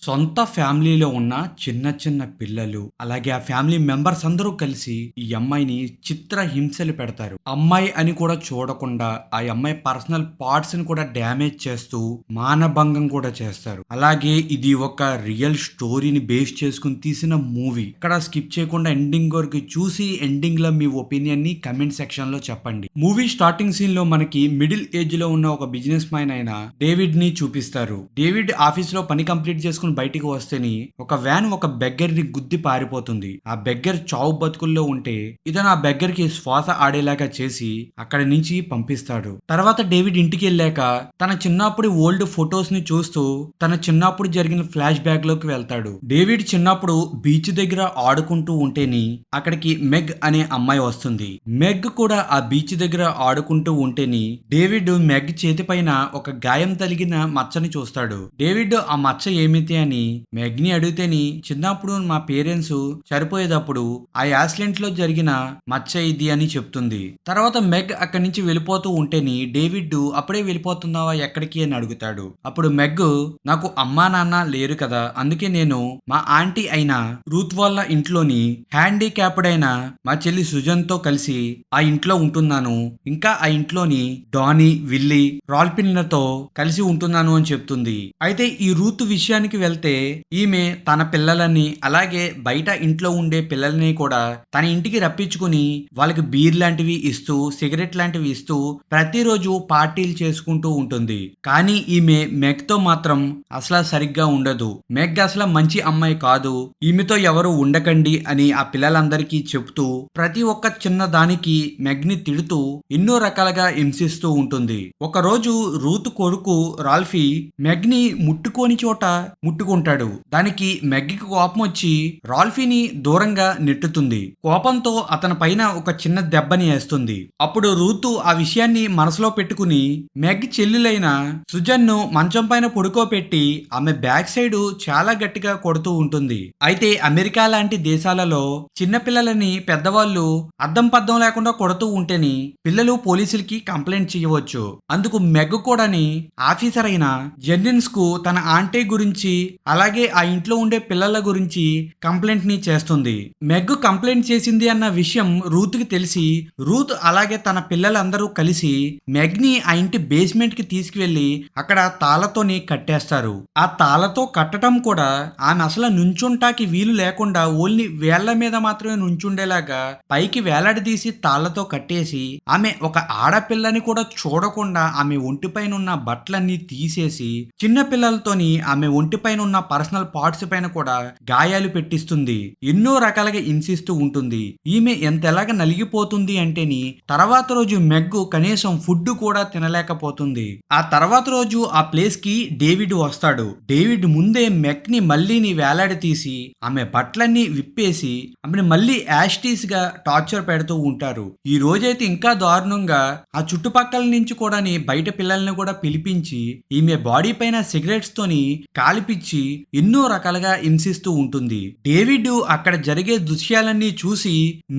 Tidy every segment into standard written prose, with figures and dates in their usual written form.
సొంత ఫ్యామిలీలో ఉన్న చిన్న చిన్న పిల్లలు అలాగే ఆ ఫ్యామిలీ మెంబర్స్ అందరూ కలిసి ఈ అమ్మాయిని చిత్ర హింసలు పెడతారు. అమ్మాయి అని కూడా చూడకుండా ఆ అమ్మాయి పర్సనల్ పార్ట్స్ ని కూడా డ్యామేజ్ చేస్తూ మానభంగం కూడా చేస్తారు. అలాగే ఇది ఒక రియల్ స్టోరీని బేస్ చేసుకుని తీసిన మూవీ. ఇక్కడ స్కిప్ చేయకుండా ఎండింగ్ వరకు చూసి ఎండింగ్ లో మీ ఒపీనియన్ ని కమెంట్ సెక్షన్ లో చెప్పండి. మూవీ స్టార్టింగ్ సీన్ లో మనకి మిడిల్ ఏజ్ లో ఉన్న ఒక బిజినెస్ మ్యాన్ అయిన డేవిడ్ ని చూపిస్తారు. డేవిడ్ ఆఫీస్ లో పని కంప్లీట్ చేసుకుని బయటికి వస్తేని ఒక వ్యాన్ ఒక బెగ్గర్ ని గుద్ది పారిపోతుంది. ఆ బెగ్గర్ చావు బతుకుల్లో ఉంటే ఇతను ఆ బెగ్గర్ కి శ్వాస ఆడేలాగా చేసి అక్కడి నుంచి పంపిస్తాడు. తర్వాత డేవిడ్ ఇంటికి వెళ్ళాక తన చిన్నప్పుడు ఓల్డ్ ఫొటోస్ ని చూస్తూ తన చిన్నప్పుడు జరిగిన ఫ్లాష్ బ్యాక్ లోకి వెళ్తాడు. డేవిడ్ చిన్నప్పుడు బీచ్ దగ్గర ఆడుకుంటూ ఉంటేని అక్కడికి మెగ్ అనే అమ్మాయి వస్తుంది. మెగ్ కూడా ఆ బీచ్ దగ్గర ఆడుకుంటూ ఉంటేని డేవిడ్ మెగ్ చేతి పైన ఒక గాయం తగిలిన మచ్చని చూస్తాడు. డేవిడ్ ఆ మచ్చ ఏమిటి అని మెగ్ని అడిగితేని చిన్నప్పుడు మా పేరెంట్స్ చనిపోయేటప్పుడు ఆ యాక్సిడెంట్ లో జరిగిన మచ్చ ఇది అని చెప్తుంది. తర్వాత మెగ్ అక్కడి నుంచి వెళ్ళిపోతూ ఉంటేని డేవిడ్ అప్పుడే వెళ్ళిపోతున్నావా ఎక్కడికి అని అడుగుతాడు. అప్పుడు మెగ్ నాకు అమ్మా నాన్న లేరు కదా, అందుకే నేను మా ఆంటీ అయిన రూత్ వాళ్ళ ఇంట్లోని హ్యాండిక్యాప్డ్ అయిన మా చెల్లి సుజన్ తో కలిసి ఆ ఇంట్లో ఉంటున్నాను. ఇంకా ఆ ఇంట్లోని డానీ, విల్లీ, రాల్పిన్లతో కలిసి ఉంటున్నాను అని చెప్తుంది. అయితే ఈ రూత్ విషయానికి వెళ్తే ఈమె తన పిల్లలని అలాగే బయట ఇంట్లో ఉండే పిల్లల్ని కూడా తన ఇంటికి రప్పించుకుని వాళ్ళకి బీర్ లాంటివి ఇస్తూ సిగరెట్ లాంటివి ఇస్తూ ప్రతిరోజు పార్టీలు చేసుకుంటూ ఉంటుంది. కానీ ఈమె మెగ్ తో మాత్రం అసలు సరిగ్గా ఉండదు. మెగ్ అసలు మంచి అమ్మాయి కాదు, ఈమెతో ఎవరు ఉండకండి అని ఆ పిల్లలందరికీ చెప్తూ ప్రతి ఒక్క చిన్న దానికి మెగ్ ని తిడుతూ ఎన్నో రకాలుగా హింసిస్తూ ఉంటుంది. ఒక రోజు రూత్ కొడుకు రాల్ఫీ మెగ్ ని ముట్టుకోని చోట ముట్టుకుంటాడు. దానికి మెగ్కి కోపం వచ్చి రాల్ఫీని దూరంగా నెట్టుతుంది. కోపంతో అతని పైన ఒక చిన్న దెబ్బని వేస్తుంది. అప్పుడు రూతు ఆ విషయాన్ని మనసులో పెట్టుకుని మెగ్ చెల్లెలైన సుజన్ ను మంచం పైన పడుకోబెట్టి ఆమె బ్యాక్ సైడ్ చాలా గట్టిగా కొడుతూ ఉంటుంది. అయితే అమెరికా లాంటి దేశాలలో చిన్న పిల్లలని పెద్దవాళ్ళు అద్దం పద్దం లేకుండా కొడుతూ ఉంటేని పిల్లలు పోలీసులకి కంప్లైంట్ చేయవచ్చు. అందుకు మెగ్ కూడాని ఆఫీసర్ అయిన జెన్నిన్స్ కు తన ఆంటీ గురించి అలాగే ఆ ఇంట్లో ఉండే పిల్లల గురించి కంప్లైంట్ ని చేస్తుంది. మెగ్ కంప్లైంట్ చేసింది అన్న విషయం రూత్ కి తెలిసి రూత్ అలాగే తన పిల్లలందరూ కలిసి మెగ్ ని ఆ ఇంటి బేస్మెంట్ కి తీసుకువెళ్లి అక్కడ తాళతోని కట్టేస్తారు. ఆ తాళతో కట్టడం కూడా ఆమె అసలు నుంచుంటాకి వీలు లేకుండా ఓన్లీ వేళ్ల మీద మాత్రమే నుంచుండేలాగా పైకి వేలాడదీసి తాళ్లతో కట్టేసి ఆమె ఒక ఆడపిల్లని కూడా చూడకుండా ఆమె ఒంటిపైన ఉన్న బట్టలన్నీ తీసేసి చిన్న పిల్లలతోని ఆమె ఒంటిపైన ఉన్న పర్సనల్ పార్ట్స్ పైన కూడా గాయాలు పెట్టిస్తుంది. ఎన్నో రకాలుగా హింసిస్తూ ఉంటుంది. ఈమె ఎంతలాగా నలిగిపోతుంది అంటేని తర్వాత రోజు మెగ్ కనీసం ఫుడ్ కూడా తినలేకపోతుంది. ఆ తర్వాత రోజు ఆ ప్లేస్ కి డేవిడ్ వస్తాడు. డేవిడ్ ముందే మెగ్ ని మళ్ళీని వేలాడి తీసి ఆమె బట్టలన్నీ విప్పేసి ఆమెను మళ్ళీ యాస్టీస్ గా టార్చర్ పెడుతూ ఉంటారు. ఈ రోజైతే ఇంకా దారుణంగా ఆ చుట్టుపక్కల నుంచి కూడా బయట పిల్లల్ని కూడా పిలిపించి ఈమె బాడీ పైన సిగరెట్స్ తోని కాల్పిచ్చి ఎన్నో రకాలుగా హింసిస్తూ ఉంటుంది. డేవిడ్ అక్కడ జరిగే దృశ్యాలన్నీ చూసి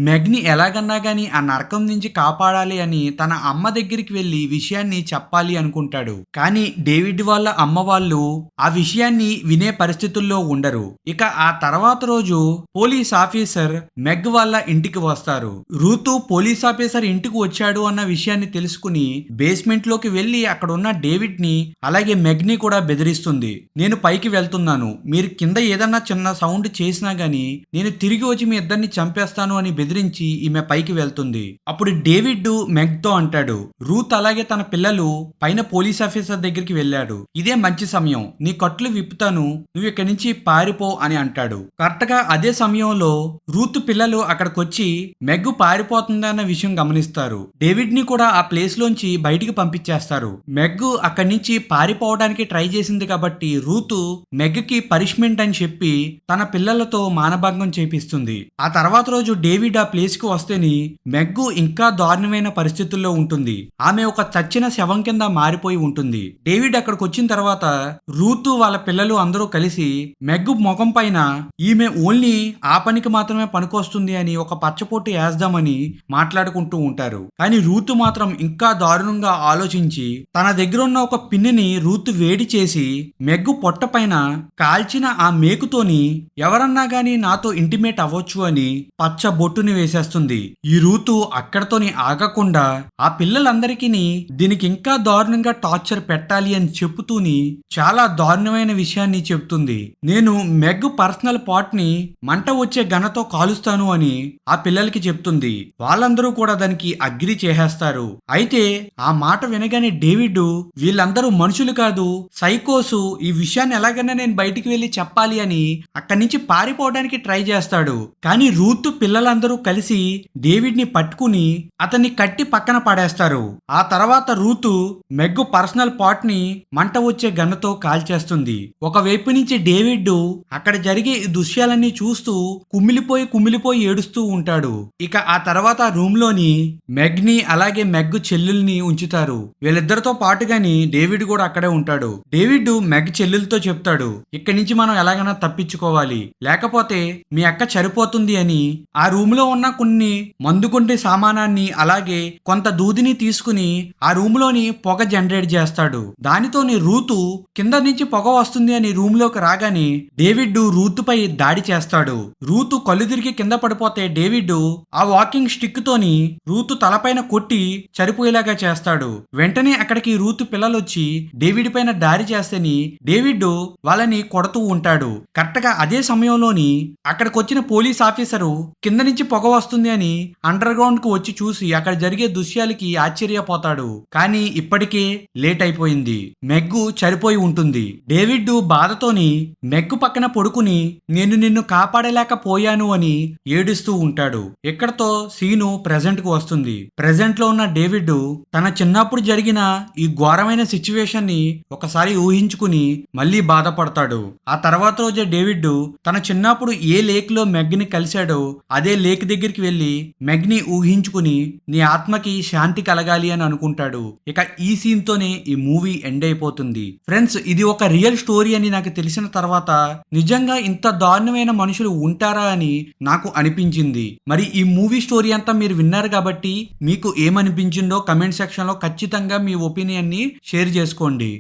మెగ్ ని ఎలాగన్నా గాని ఆ నరకం నుంచి కాపాడాలి అని తన అమ్మ దగ్గరికి వెళ్లి విషయాన్ని చెప్పాలి అనుకుంటాడు. కానీ డేవిడ్ వాళ్ళ అమ్మ వాళ్ళు ఆ విషయాన్ని వినే పరిస్థితుల్లో ఉండరు. ఇక ఆ తర్వాత రోజు పోలీస్ ఆఫీసర్ మెగ్ వాళ్ళ ఇంటికి వస్తారు. రూతు పోలీస్ ఆఫీసర్ ఇంటికి వచ్చాడు అన్న విషయాన్ని తెలుసుకుని బేస్మెంట్ లోకి వెళ్లి అక్కడ ఉన్న డేవిడ్ ని అలాగే మెగ్ ని కూడా బెదిరిస్తుంది. నేను పైకి వెళ్తున్నాను, మీరు కింద ఏదన్నా చిన్న సౌండ్ చేసినా గానీ నేను తిరిగి వచ్చి మీ ఇద్దరిని చంపేస్తాను అని బెదిరించి ఈమె పైకి వెళ్తుంది. అప్పుడు డేవిడ్ మెగ్ తో అంటాడు, రూత్ అలాగే తన పిల్లలు పైన పోలీస్ ఆఫీసర్ దగ్గరికి వెళ్ళాడు, ఇదే మంచి సమయం, నీ కట్లు విప్పుతాను, నువ్వు ఇక్కడి నుంచి పారిపో అని అంటాడు. కరెక్ట్ గా అదే సమయంలో రూత్ పిల్లలు అక్కడికి వచ్చి మెగ్ పారిపోతుంది అన్న విషయం గమనిస్తారు. డేవిడ్ ని కూడా ఆ ప్లేస్ లోంచి బయటికి పంపించేస్తారు. మెగ్ అక్కడి నుంచి పారిపోవడానికి ట్రై చేసింది కాబట్టి రూతు మెగ్ కి పనిష్మెంట్ అని చెప్పి తన పిల్లలతో మానభంగం చేపిస్తుంది. ఆ తర్వాత రోజు డేవిడ్ ఆ ప్లేస్ కి వస్తేని మెగ్గు ఇంకా దారుణమైన పరిస్థితుల్లో ఉంటుంది. ఆమె ఒక చచ్చిన శవం కింద మారిపోయి ఉంటుంది. డేవిడ్ అక్కడికి వచ్చిన తర్వాత రూతు వాళ్ళ పిల్లలు అందరూ కలిసి మెగ్గు ముఖం పైన ఈమె ఓన్లీ ఆ పనికి మాత్రమే పనికొస్తుంది అని ఒక పచ్చపోటు వేద్దామని మాట్లాడుకుంటూ ఉంటారు. కానీ రూతు మాత్రం ఇంకా దారుణంగా ఆలోచించి తన దగ్గర ఉన్న ఒక పిన్నిని రూతు వేడి చేసి మెగ్గు పొట్ట పైన కాల్చిన ఆ మేకుతోని ఎవరన్నా గాని నాతో ఇంటిమేట్ అవ్వచ్చు అని పచ్చ బొట్టుని వేసేస్తుంది. ఈ రూతు అక్కడతోని ఆగకుండా ఆ పిల్లలందరికీ దీనికి ఇంకా దారుణంగా టార్చర్ పెట్టాలి అని చెప్పుతూని చాలా దారుణమైన విషయాన్ని చెప్తుంది. నేను మెగ్ పర్సనల్ పార్ట్ ని మంట వచ్చే గనతో కాలుస్తాను అని ఆ పిల్లలకి చెప్తుంది. వాళ్ళందరూ కూడా దానికి అగ్రి చేసేస్తారు. అయితే ఆ మాట వినగానే డేవిడ్ వీళ్ళందరూ మనుషులు కాదు సైకోసు, ఈ విషయాన్ని ఎలాగైనా నేను బయటికి వెళ్ళి చెప్పాలి అని అక్కడి నుంచి పారిపోవడానికి ట్రై చేస్తాడు. కానీ రూత్ పిల్లలందరూ కలిసి డేవిడ్ ని పట్టుకుని అతన్ని కట్టి పక్కన పడేస్తారు. ఆ తర్వాత రూతు మెగ్గు పర్సనల్ పార్ట్ ని మంట వచ్చే గన్నతో కాల్చేస్తుంది. ఒకవైపు నుంచి డేవిడ్ అక్కడ జరిగే ఈ దృశ్యాలన్నీ చూస్తూ కుమిలిపోయి ఏడుస్తూ ఉంటాడు. ఇక ఆ తర్వాత రూమ్ లోని మెగ్ ని అలాగే మెగ్ చెల్లెల్ని ఉంచుతారు. వీళ్ళిద్దరితో పాటుగాని డేవిడ్ కూడా అక్కడే ఉంటాడు. డేవిడ్ మెగ్ చెల్లెలతో చెప్తాడు, ఇక్కడి నుంచి మనం ఎలాగైనా తప్పించుకోవాలి, లేకపోతే మీ అక్క చనిపోతుంది అని. ఆ రూమ్ లో ఉన్న కొన్ని మందుకొంటే సామానాన్ని అలాగే కొంత దూదిని తీసుకుని ఆ రూమ్ లోని పొగ జనరేట్ చేస్తాడు. దానితోని రూతు కింద నుంచి పొగ వస్తుంది అని రూమ్ లోకి రాగానే డేవిడ్ రూత్ పై దాడి చేస్తాడు. రూతు కళ్ళు తిరిగి కింద పడిపోతే డేవిడ్ ఆ వాకింగ్ స్టిక్ తోని రూతు తలపైన కొట్టి చనిపోయేలాగా చేస్తాడు. వెంటనే అక్కడికి రూతు పిల్లలు వచ్చి డేవిడ్ పైన దాడి చేస్తేని డేవిడ్ వాళ్ళని కొడుతూ ఉంటాడు. కరెక్ట్ గా అదే సమయంలోని అక్కడికి వచ్చిన పోలీస్ ఆఫీసరు కింద నుంచి పొగ వస్తుంది అని అండర్ గ్రౌండ్ కు వచ్చి చూసి అక్కడ జరిగే దృశ్యాలకి ఆశ్చర్యపోతాడు. కానీ ఇప్పటికే లేట్ అయిపోయింది. మెగ్గు చనిపోయి ఉంటుంది. డేవిడ్ బాధతోని మెగ్గు పక్కన పడుకుని నేను నిన్ను కాపాడలేకపోయాను అని ఏడుస్తూ ఉంటాడు. ఇక్కడతో సీను ప్రెజెంట్ కు వస్తుంది. ప్రెజెంట్ లో ఉన్న డేవిడ్ తన చిన్నప్పుడు జరిగిన ఈ ఘోరమైన సిచ్యువేషన్ ని ఒకసారి ఊహించుకుని మళ్ళీ బాధపడతాడు. ఆ తర్వాత రోజే డేవిడ్ తన చిన్నప్పుడు ఏ లేక్ లో మెగ్ ని కలిశాడో అదే లేక్ దగ్గరికి వెళ్లి మెగ్ ని ఊహించుకుని నీ ఆత్మకి శాంతి కలగాలి అని అనుకుంటాడు. ఇక ఈ సీన్ తోనే ఈ మూవీ ఎండ్ అయిపోతుంది. ఫ్రెండ్స్, ఇది ఒక రియల్ స్టోరీ అని నాకు తెలిసిన తర్వాత నిజంగా ఇంత దారుణమైన మనుషులు ఉంటారా అని నాకు అనిపించింది. మరి ఈ మూవీ స్టోరీ అంతా మీరు విన్నారు కాబట్టి మీకు ఏమనిపించిందో కమెంట్ సెక్షన్ లో ఖచ్చితంగా మీ ఒపీనియన్ ని షేర్ చేసుకోండి.